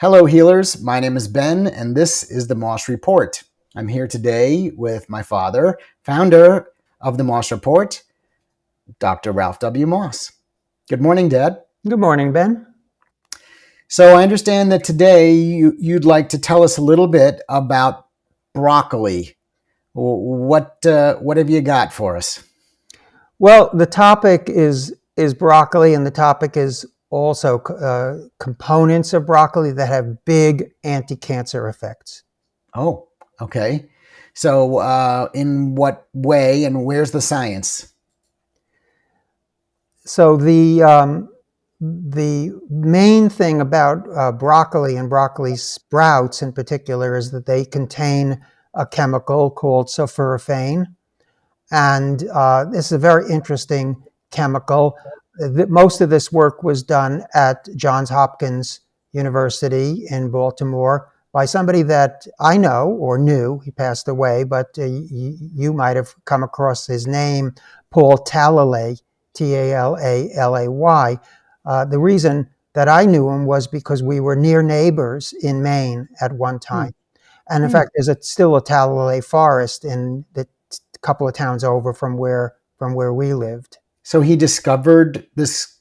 Hello, healers. My name is Ben, and this is the Moss Report. I'm here today with my father, founder of the Moss Report, Dr. Ralph W. Moss. Good morning, Dad. Good morning, Ben. So I understand that today you'd like to tell us a little bit about broccoli. What have you got for us? Well, the topic is broccoli, and the topic is also components of broccoli that have big anti-cancer effects. Oh, okay. So in what way and where's the science? So the main thing about broccoli and broccoli sprouts in particular is that they contain a chemical called sulforaphane. And this is a very interesting chemical. Most of this work was done at Johns-Hopkins University in Baltimore by somebody that I know or knew. He passed away, but you might have come across his name, Paul Talalay, Talalay. The reason that I knew him was because we were near neighbors in Maine at one time. And in fact, there's still a Talalay forest in the couple of towns over from where we lived. So he discovered this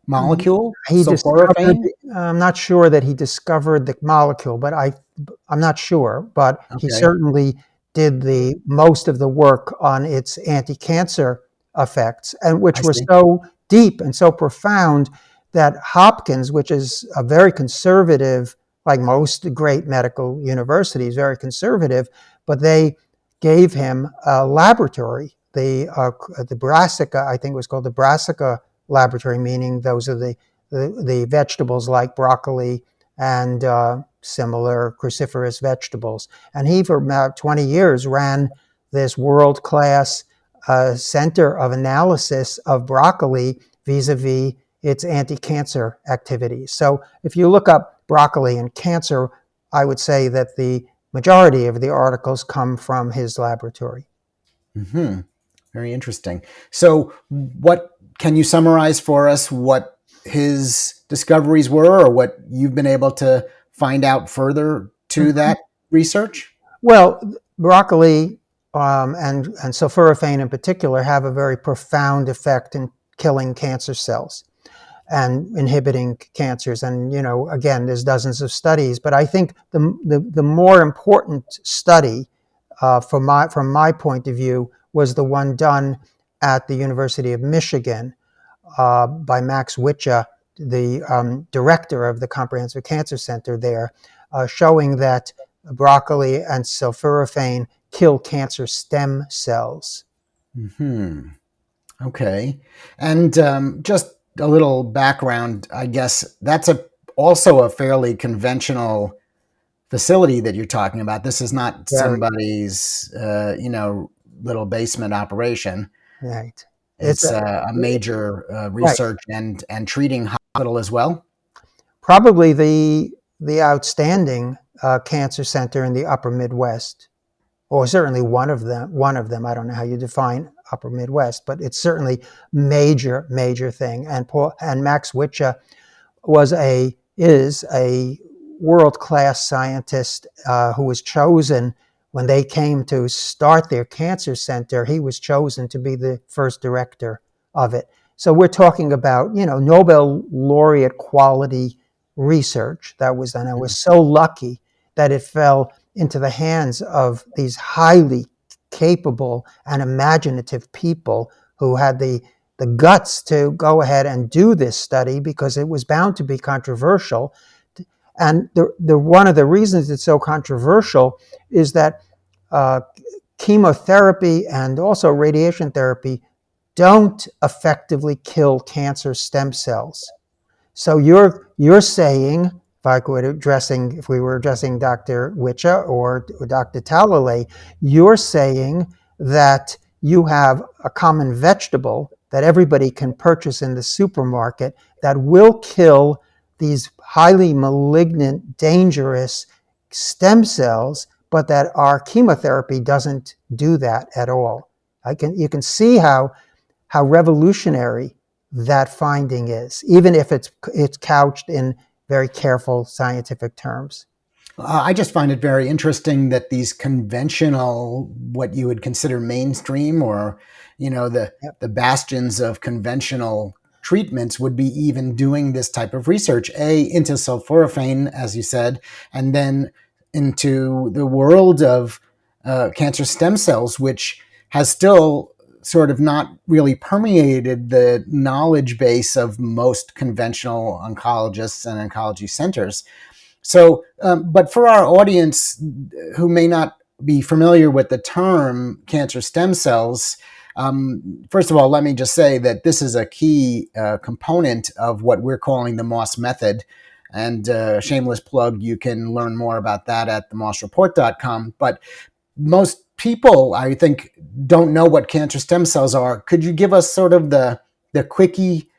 molecule, He discovered. sulforaphane? I'm not sure that he discovered the molecule, but I'm not sure. But he Okay, certainly did the most of the work on its anti-cancer effects, and I which were see. so deep and so profound that Hopkins, which is a very conservative, like most great medical universities, very conservative, but they gave him a laboratory. The Brassica, I think it was called the Brassica laboratory, meaning those are the vegetables like broccoli and similar cruciferous vegetables. And he, for about 20 years, ran this world-class center of analysis of broccoli vis-a-vis its anti-cancer activities. So if you look up broccoli and cancer, I would say that the majority of the articles come from his laboratory. Mm-hmm. Very interesting. So what can you summarize for us what his discoveries were or what you've been able to find out further to that research? Well, broccoli and sulforaphane in particular have a very profound effect in killing cancer cells and inhibiting cancers. And, again, there's dozens of studies, but I think the more important study from my point of view was the one done at the University of Michigan by Max Wicha, the director of the Comprehensive Cancer Center there, showing that broccoli and sulforaphane kill cancer stem cells. Hmm. Okay. And just a little background, I guess that's also a fairly conventional facility that you're talking about. This is not Very somebody's, little basement operation. right. It's It's a major right. research and treating hospital as well. Probably the outstanding cancer center in the Upper Midwest, or certainly one of them. One of them. I don't know how you define Upper Midwest, but it's certainly major thing. And Max Wicha is a world-class scientist who was chosen when they came to start their cancer center. He was chosen to be the first director of it. So we're talking about, Nobel laureate quality research that was done. I was so lucky that it fell into the hands of these highly capable and imaginative people who had the guts to go ahead and do this study because it was bound to be controversial. And one of the reasons it's so controversial is that chemotherapy and also radiation therapy don't effectively kill cancer stem cells. So you're saying, if we were addressing Dr. Wicha or Dr. Talalay, you're saying that you have a common vegetable that everybody can purchase in the supermarket that will kill these highly malignant, dangerous stem cells, but that our chemotherapy doesn't do that at all. You can see how revolutionary that finding is, even if it's couched in very careful scientific terms. I just find it very interesting that these conventional, what you would consider mainstream, or Yep. the bastions of conventional treatments would be even doing this type of research. Into sulforaphane, as you said, and then into the world of cancer stem cells, which has still sort of not really permeated the knowledge base of most conventional oncologists and oncology centers. So, but for our audience who may not be familiar with the term cancer stem cells, first of all, let me just say that this is a key component of what we're calling the Moss method. And shameless plug, you can learn more about that at themossreport.com. But most people, I think, don't know what cancer stem cells are. Could you give us sort of the quickie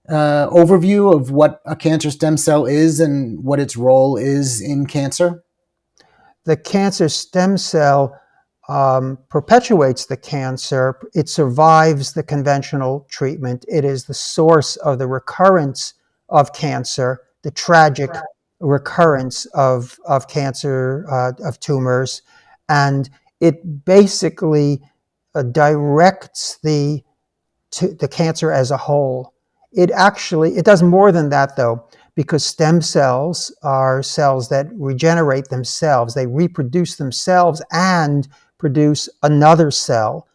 overview of what a cancer stem cell is and what its role is in cancer? The cancer stem cell perpetuates the cancer. It survives the conventional treatment. It is the source of the recurrence of cancer, the tragic recurrence of cancer, of tumors. And it basically directs the cancer as a whole. It does more than that, though, because stem cells are cells that regenerate themselves. They reproduce themselves and produce another cell,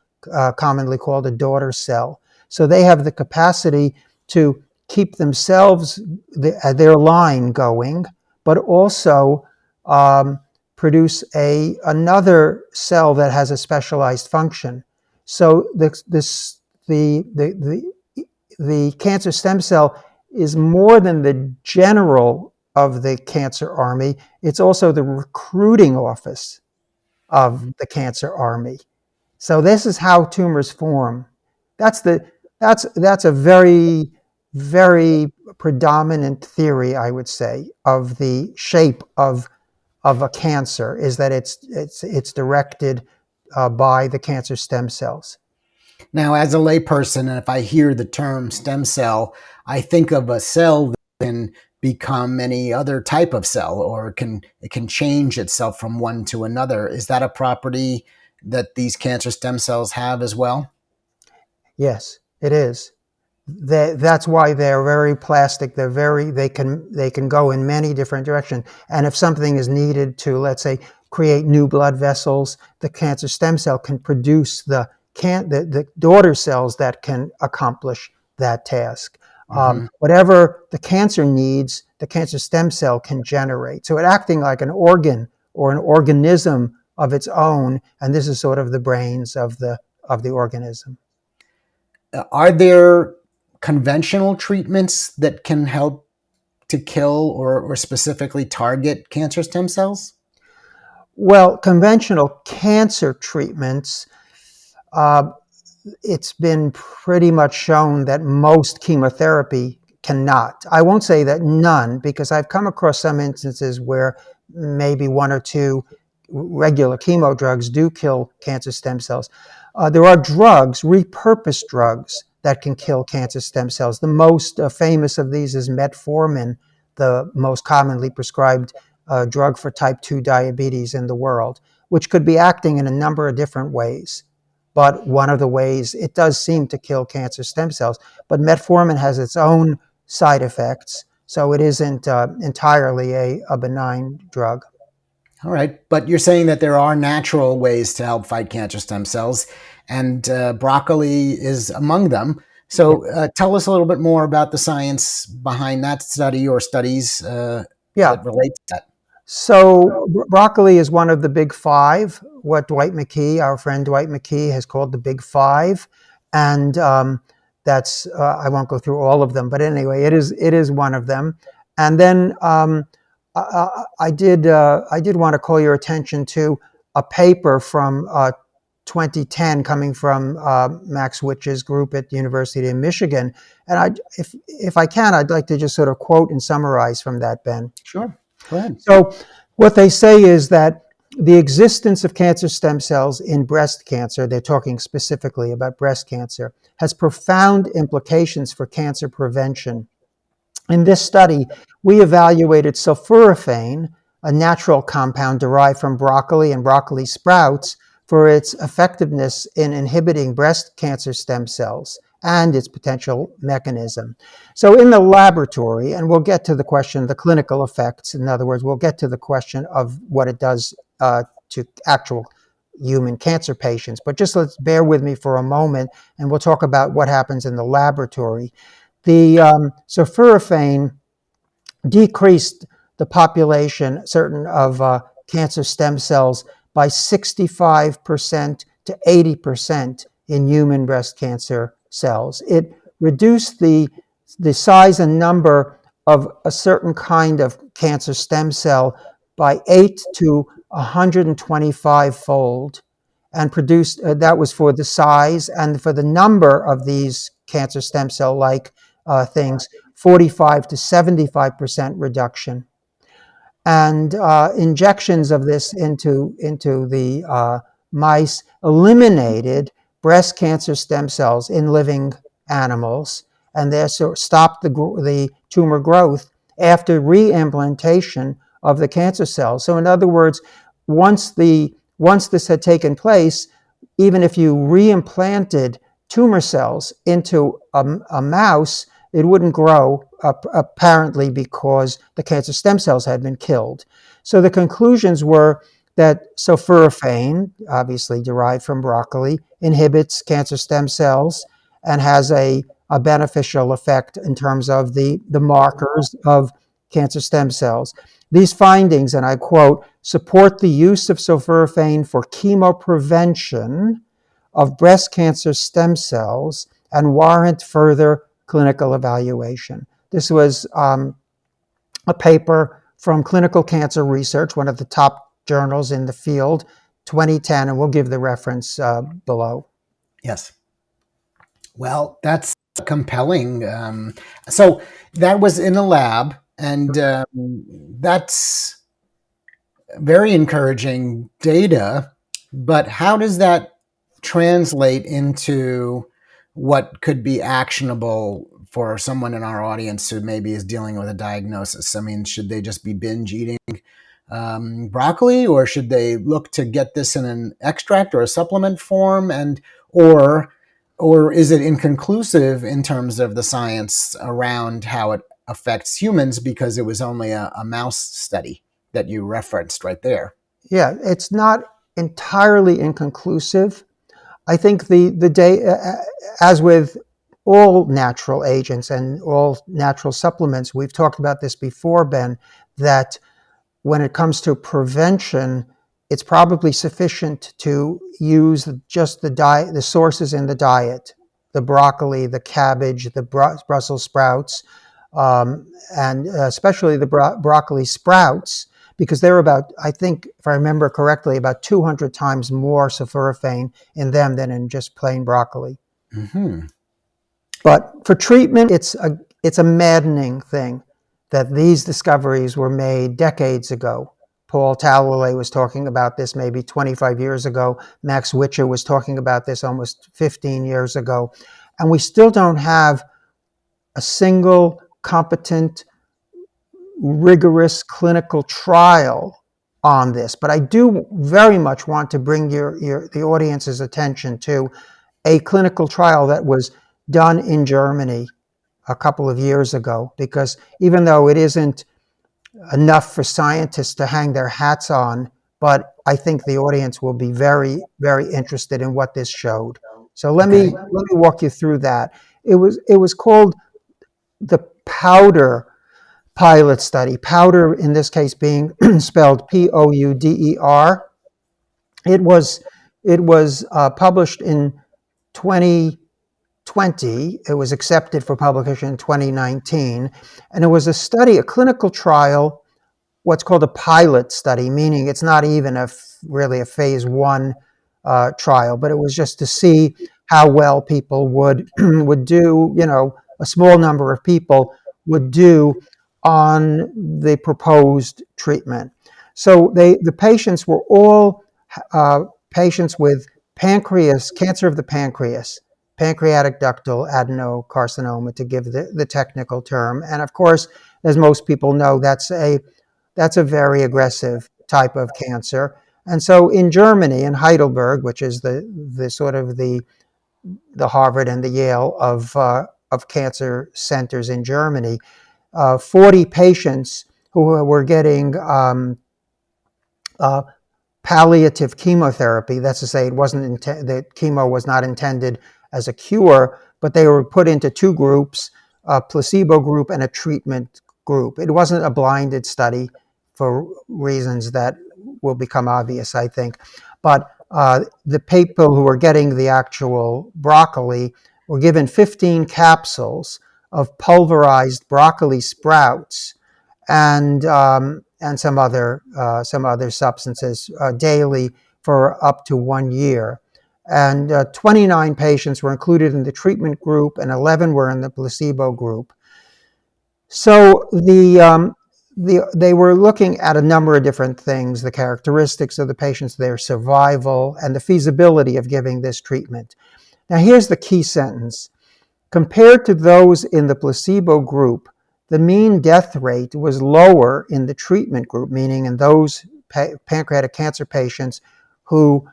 commonly called a daughter cell. So they have the capacity to keep themselves, their line going, but also produce another cell that has a specialized function. So the cancer stem cell is more than the general of the cancer army. It's also the recruiting office of the cancer army. So this is how tumors form. That's a very, very predominant theory, I would say, of the shape of a cancer, is that it's directed by the cancer stem cells. Now, as a layperson, and if I hear the term stem cell, I think of a cell that can become any other type of cell, or it can change itself from one to another. Is that a property that these cancer stem cells have as well? Yes, it is. That's why they're very plastic. They can go in many different directions. And if something is needed to, let's say, create new blood vessels, the cancer stem cell can produce the daughter cells that can accomplish that task. Mm-hmm. Whatever the cancer needs, the cancer stem cell can generate. So it's acting like an organ or an organism of its own, and this is sort of the brains of the organism. Are there conventional treatments that can help to kill or specifically target cancer stem cells? Well, conventional cancer treatments, uh, it's been pretty much shown that most chemotherapy cannot. I won't say that none, because I've come across some instances where maybe one or two regular chemo drugs do kill cancer stem cells. There are drugs, repurposed drugs, that can kill cancer stem cells. The most famous of these is metformin, the most commonly prescribed drug for type 2 diabetes in the world, which could be acting in a number of different ways. But one of the ways it does seem to kill cancer stem cells. But metformin has its own side effects, so it isn't entirely a benign drug. All right, but you're saying that there are natural ways to help fight cancer stem cells, and broccoli is among them. So tell us a little bit more about the science behind that study, or studies Yeah. that relate to that. So broccoli is one of the big five, what Dwight McKee, our friend Dwight McKee, has called the big five. And that's, I won't go through all of them, but anyway, it is one of them. And then I did want to call your attention to a paper from 2010 coming from Max Wicha's group at the University of Michigan. And if I can, I'd like to just sort of quote and summarize from that, Ben. Sure, go ahead. So what they say is that the existence of cancer stem cells in breast cancer, they're talking specifically about breast cancer, has profound implications for cancer prevention. In this study, we evaluated sulforaphane, a natural compound derived from broccoli and broccoli sprouts, for its effectiveness in inhibiting breast cancer stem cells and its potential mechanism. So in the laboratory, and we'll get to the question, the clinical effects, in other words, we'll get to the question of what it does to actual human cancer patients, but just let's bear with me for a moment and we'll talk about what happens in the laboratory. The sulforaphane decreased the population, certain of cancer stem cells, by 65% to 80% in human breast cancer cells. It reduced the size and number of a certain kind of cancer stem cell by 8 to 125 fold, and produced that was for the size, and for the number of these cancer stem cell like things, 45 to 75% reduction. And injections of this into the mice eliminated breast cancer stem cells in living animals, and therefore stopped the tumor growth after reimplantation of the cancer cells. So in other words, once this had taken place, even if you reimplanted tumor cells into a mouse, it wouldn't grow, apparently because the cancer stem cells had been killed. So the conclusions were that sulforaphane, obviously derived from broccoli, inhibits cancer stem cells and has a beneficial effect in terms of the markers of cancer stem cells. These findings, and I quote, support the use of sulforaphane for chemoprevention of breast cancer stem cells and warrant further clinical evaluation. This was a paper from Clinical Cancer Research, one of the top journals in the field, 2010, and we'll give the reference below. Yes. Well, that's compelling. So that was in a lab, and that's very encouraging data. But how does that translate into what could be actionable for someone in our audience who maybe is dealing with a diagnosis? I mean, should they just be binge eating broccoli, or should they look to get this in an extract or a supplement form, and or is it inconclusive in terms of the science around how it affects humans because it was only a mouse study that you referenced right there? Yeah, it's not entirely inconclusive. I think the data, as with all natural agents and all natural supplements, we've talked about this before, Ben, that when it comes to prevention, it's probably sufficient to use just the sources in the diet, the broccoli, the cabbage, the Brussels sprouts, and especially the broccoli sprouts, because they're about, I think, if I remember correctly, about 200 times more sulforaphane in them than in just plain broccoli. Mm-hmm. But for treatment, it's a maddening thing that these discoveries were made decades ago. Paul Talalay was talking about this maybe 25 years ago. Max Wicha was talking about this almost 15 years ago. And we still don't have a single competent, rigorous clinical trial on this. But I do very much want to bring the audience's attention to a clinical trial that was done in Germany a couple of years ago, because even though it isn't enough for scientists to hang their hats on, but I think the audience will be very, very interested in what this showed. So let me walk you through that. It was called the POUDER pilot study. POUDER, in this case, being spelled POUDER. It was published in 2020. It was accepted for publication in 2019, and it was a clinical trial, what's called a pilot study, meaning it's not even really a phase 1 trial, but it was just to see how well people would do. A small number of people would do on the proposed treatment. So the patients were all patients with cancer of the pancreas, pancreatic ductal adenocarcinoma, to give the technical term. And of course, as most people know, that's a very aggressive type of cancer. And so in Germany, in Heidelberg, which is the sort of the Harvard and the Yale of cancer centers in Germany, 40 patients who were getting palliative chemotherapy. That's to say, the chemo was not intended as a cure, but they were put into two groups, a placebo group and a treatment group. It wasn't a blinded study for reasons that will become obvious, I think. But the people who were getting the actual broccoli were given 15 capsules of pulverized broccoli sprouts and some other substances daily for up to 1 year. And 29 patients were included in the treatment group, and 11 were in the placebo group. So they were looking at a number of different things: the characteristics of the patients, their survival, and the feasibility of giving this treatment. Now, here's the key sentence. Compared to those in the placebo group, the mean death rate was lower in the treatment group, meaning in those pancreatic cancer patients who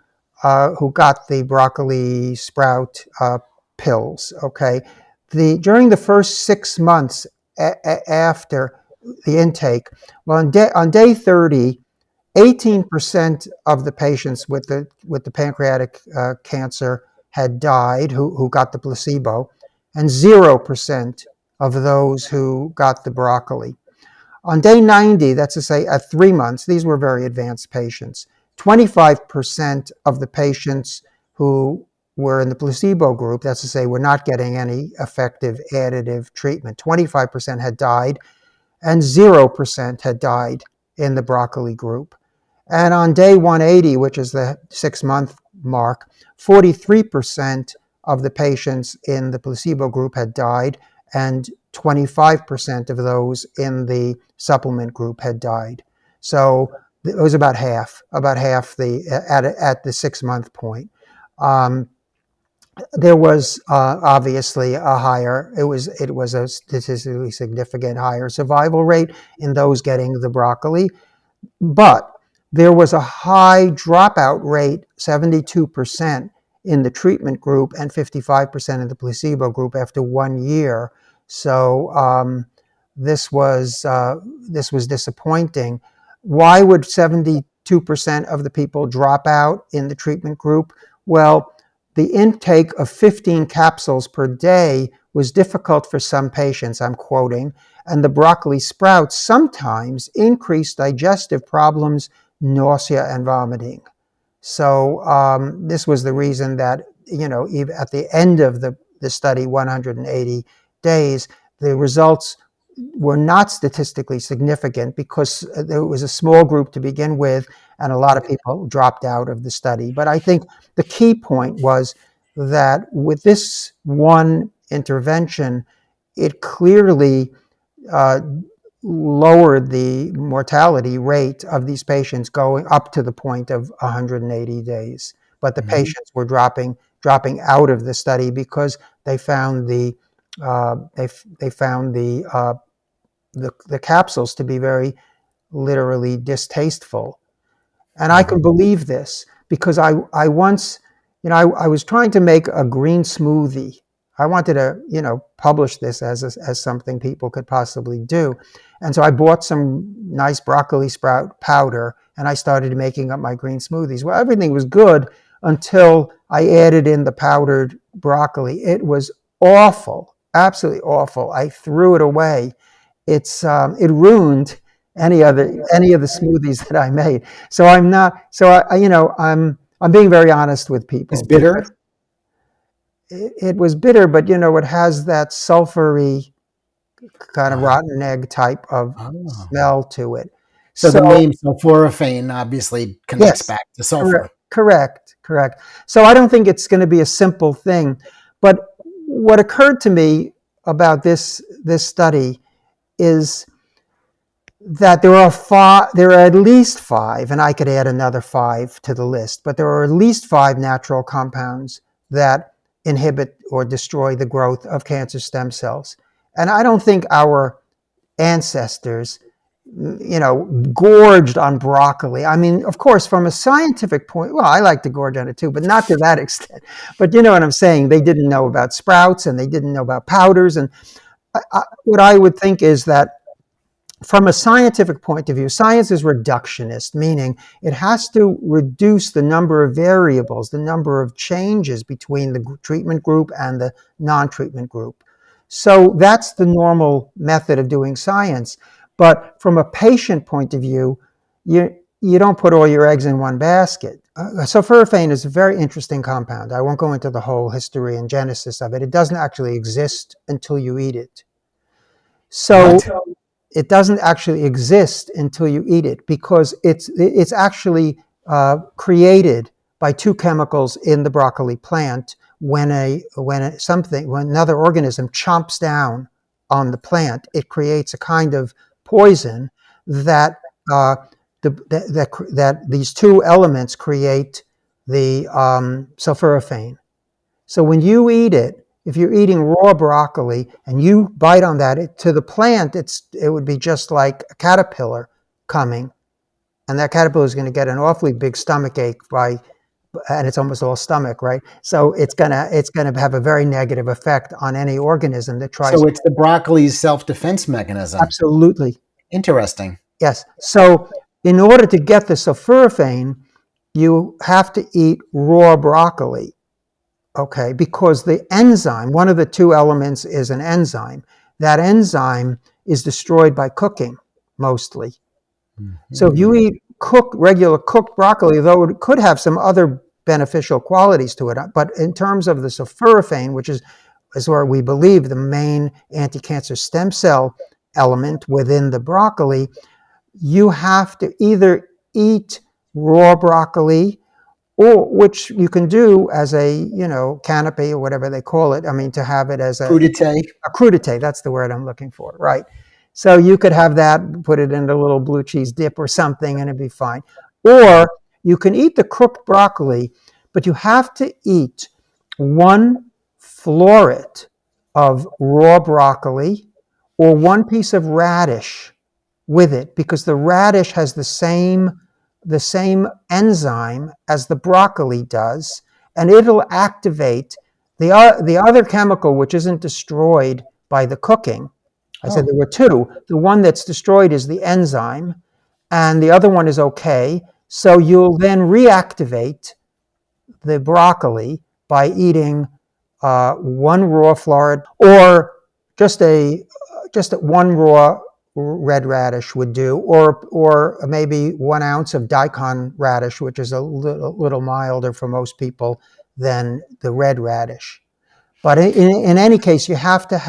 got the broccoli sprout pills. Okay, during the first 6 months after the intake, well, on day 30, 18% of the patients with the pancreatic cancer had died who got the placebo, and 0% of those who got the broccoli. On day 90, that's to say at 3 months, these were very advanced patients. 25% of the patients who were in the placebo group, that's to say were not getting any effective additive treatment, 25% had died, and 0% had died in the broccoli group. And on day 180, which is the 6-month mark, 43% of the patients in the placebo group had died, and 25% of those in the supplement group had died. So it was about half at the 6-month point. There was obviously it was a statistically significant higher survival rate in those getting the broccoli, but there was a high dropout rate, 72% in the treatment group and 55% in the placebo group after 1 year. So this was disappointing. Why would 72% of the people drop out in the treatment group? Well, the intake of 15 capsules per day was difficult for some patients, I'm quoting, and the broccoli sprouts sometimes increased digestive problems, nausea, and vomiting. So this was the reason that, even at the end of the study, 180 days, the results were not statistically significant because there was a small group to begin with, and a lot of people dropped out of the study. But I think the key point was that with this one intervention, it clearly lowered the mortality rate of these patients going up to the point of 180 days. But the patients were dropping out of the study because they found the capsules to be very literally distasteful. And I can believe this because I once, I was trying to make a green smoothie. I wanted to, publish this as something people could possibly do. And so I bought some nice broccoli sprout powder and I started making up my green smoothies. Well, everything was good until I added in the powdered broccoli. It was awful, absolutely awful. I threw it away. It ruined any of the smoothies that I made. So I'm not. So I'm being very honest with people. It's bitter. It was bitter, but it has that sulfury kind of rotten egg type of Oh. smell to it. So the So name sulforaphane obviously connects yes, back to sulfur. correct. So I don't think it's going to be a simple thing. But what occurred to me about this study is that there are at least 5, and I could add another 5 to the list, but there are at least 5 natural compounds that inhibit or destroy the growth of cancer stem cells. And I don't think our ancestors, gorged on broccoli. I mean, of course, from a scientific point, well, I like to gorge on it too, but not to that extent. But you know what I'm saying? They didn't know about sprouts and they didn't know about powders. And what I would think is that from a scientific point of view, science is reductionist, meaning it has to reduce the number of variables, the number of changes between the treatment group and the non-treatment group. So that's the normal method of doing science. But from a patient point of view, you don't put all your eggs in one basket. Sulforaphane is a very interesting compound. I won't go into the whole history and genesis of it. It doesn't actually exist until you eat it. So What? it doesn't actually exist until you eat it, because it's actually created by two chemicals in the broccoli plant when another organism chomps down on the plant. It creates a kind of poison that that these two elements create the sulforaphane. So when you eat it, if you're eating raw broccoli and you bite on that, to the plant, it would be just like a caterpillar coming, and that caterpillar is going to get an awfully big stomach ache and it's almost all stomach, right? So it's gonna have a very negative effect on any organism that tries. So it's the broccoli's self-defense mechanism. Absolutely. Interesting. Yes. So in order to get the sulforaphane, you have to eat raw broccoli. Okay, because the enzyme, one of the two elements is an enzyme. That enzyme is destroyed by cooking, mostly. Mm-hmm. So if you eat regular cooked broccoli, though it could have some other beneficial qualities to it, but in terms of the sulforaphane, which is where we believe the main anti-cancer stem cell element within the broccoli, you have to either eat raw broccoli, or which you can do as a canopy or whatever they call it. I mean, to have it as a crudité. That's the word I'm looking for, right? So you could have that, put it in a little blue cheese dip or something, and it'd be fine. Or you can eat the cooked broccoli, but you have to eat 1 floret of raw broccoli or 1 piece of radish with it, because the radish has the same enzyme as the broccoli does, and it'll activate the other chemical, which isn't destroyed by the cooking. I said there were 2. The one that's destroyed is the enzyme, and the other one is okay. So you'll then reactivate the broccoli by eating 1 raw floret, or just 1 raw red radish would do, or maybe 1 ounce of daikon radish, which is a little milder for most people than the red radish. But in any case, you have to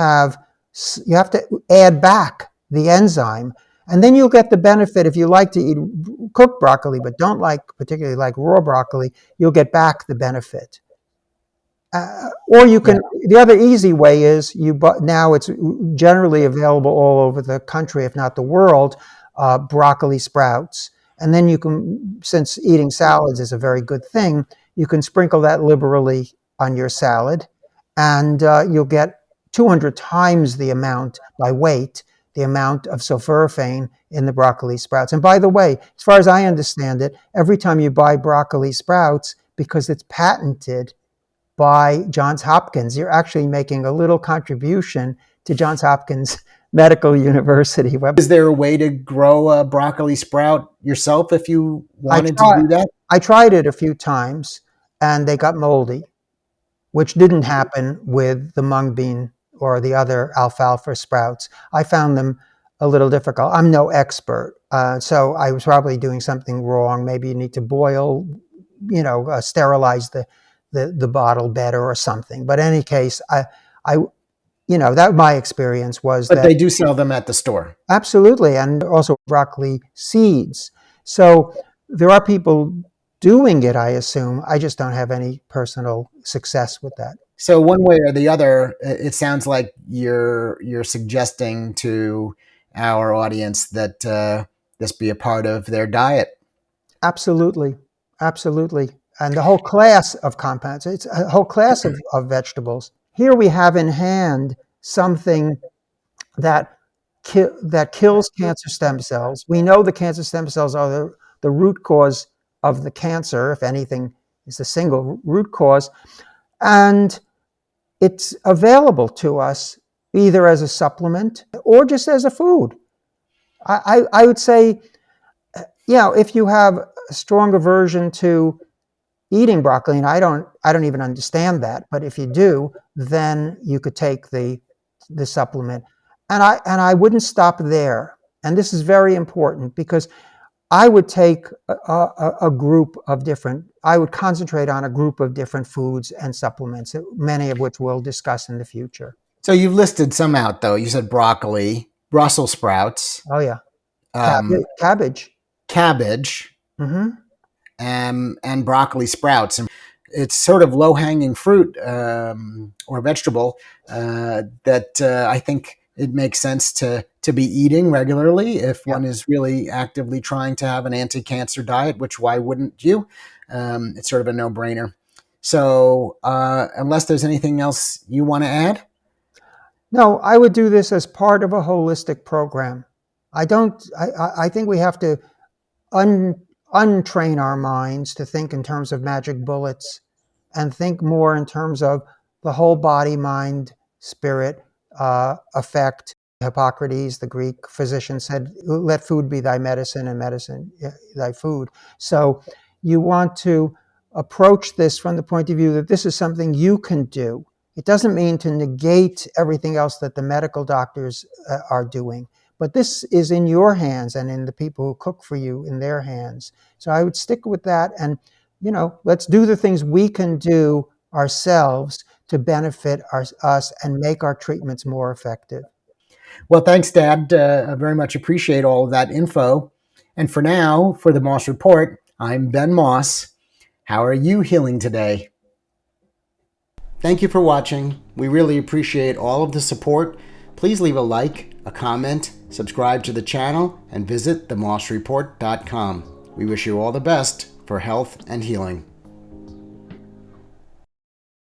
add back the enzyme, and then you'll get the benefit. If you like to eat cooked broccoli but don't particularly like raw broccoli, you'll get back the benefit. Or you can, the other easy way is now it's generally available all over the country, if not the world, broccoli sprouts. And then you can, since eating salads is a very good thing, you can sprinkle that liberally on your salad, and you'll get 200 times the amount by weight, the amount of sulforaphane in the broccoli sprouts. And by the way, as far as I understand it, every time you buy broccoli sprouts, because it's patented by Johns-Hopkins, you're actually making a little contribution to Johns-Hopkins Medical University. Is there a way to grow a broccoli sprout yourself if you wanted to do that? I tried it a few times, and they got moldy, which didn't happen with the mung bean or the other alfalfa sprouts. I found them a little difficult. I'm no expert, so I was probably doing something wrong. Maybe you need to boil, sterilize the bottle better or something. But in any case, that my experience was. But they do sell them at the store. Absolutely, and also broccoli seeds. So there are people doing it, I assume. I just don't have any personal success with that. So one way or the other, it sounds like you're suggesting to our audience that this be a part of their diet. Absolutely. Absolutely. and the whole class of compounds. It's a whole class of vegetables. Here we have in hand something that kills cancer stem cells. We know the cancer stem cells are the root cause of the cancer, if anything, is the single root cause. And it's available to us either as a supplement or just as a food. I would say, if you have a strong aversion to eating broccoli, and I don't even understand that, but if you do, then you could take the supplement. And I wouldn't stop there. And this is very important because I would take a group of I would concentrate on a group of different foods and supplements, many of which we'll discuss in the future. So you've listed some out, though. You said broccoli, Brussels sprouts. Oh, yeah. Cabbage. Cabbage. Mm-hmm. And broccoli sprouts. And it's sort of low-hanging fruit or vegetable that I think it makes sense to be eating regularly if one is really actively trying to have an anti-cancer diet, which why wouldn't you? It's sort of a no-brainer. So unless there's anything else you want to add? No, I would do this as part of a holistic program. I think we have to untrain our minds to think in terms of magic bullets and think more in terms of the whole body, mind, spirit effect. Hippocrates, the Greek physician, said, let food be thy medicine and medicine thy food. So you want to approach this from the point of view that this is something you can do. It doesn't mean to negate everything else that the medical doctors are doing. But this is in your hands and in the people who cook for you in their hands. So I would stick with that and, let's do the things we can do ourselves to benefit us and make our treatments more effective. Well, thanks, Dad. I very much appreciate all of that info. And for now, for the Moss Report, I'm Ben Moss. How are you healing today? Thank you for watching. We really appreciate all of the support. Please leave a like, a comment, subscribe to the channel, and visit themossreport.com. We wish you all the best for health and healing.